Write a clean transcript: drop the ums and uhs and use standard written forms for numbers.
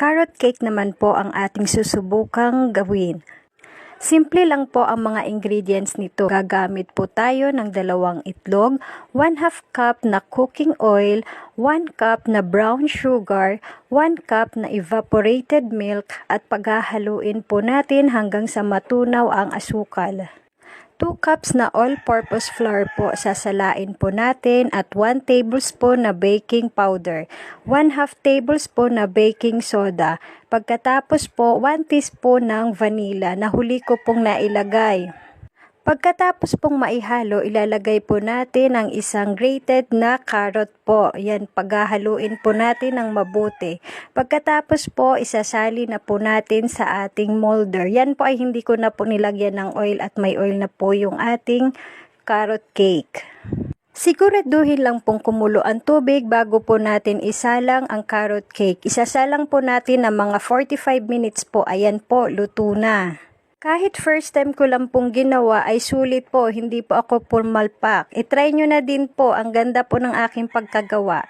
Carrot cake naman po ang ating susubukang gawin. Simple lang po ang mga ingredients nito. Gagamit po tayo ng 2 itlog, 1/2 cup na cooking oil, 1 cup na brown sugar, 1 cup na evaporated milk at paghahaluin po natin hanggang sa matunaw ang asukal. 2 cups na all-purpose flour po sasalain po natin at 1 tablespoon na baking powder, 1/2 tablespoon na baking soda. Pagkatapos po 1 teaspoon ng vanilla na huli ko pong nailagay. Pagkatapos pong maihalo, ilalagay po natin ang isang grated na carrot po. Yan, paghahaluin po natin ng mabuti. Pagkatapos po, isasali na po natin sa ating molder. Yan po ay hindi ko na po nilagyan ng oil at may oil na po yung ating carrot cake. Siguraduhin lang pong kumulo ang tubig bago po natin isalang ang carrot cake. Isasalang po natin ng mga 45 minutes po. Ayan po, luto na. Kahit first time ko lang pong ginawa ay sulit po, hindi po ako pumalpak. I-try nyo na din po, ang ganda po ng aking pagkagawa.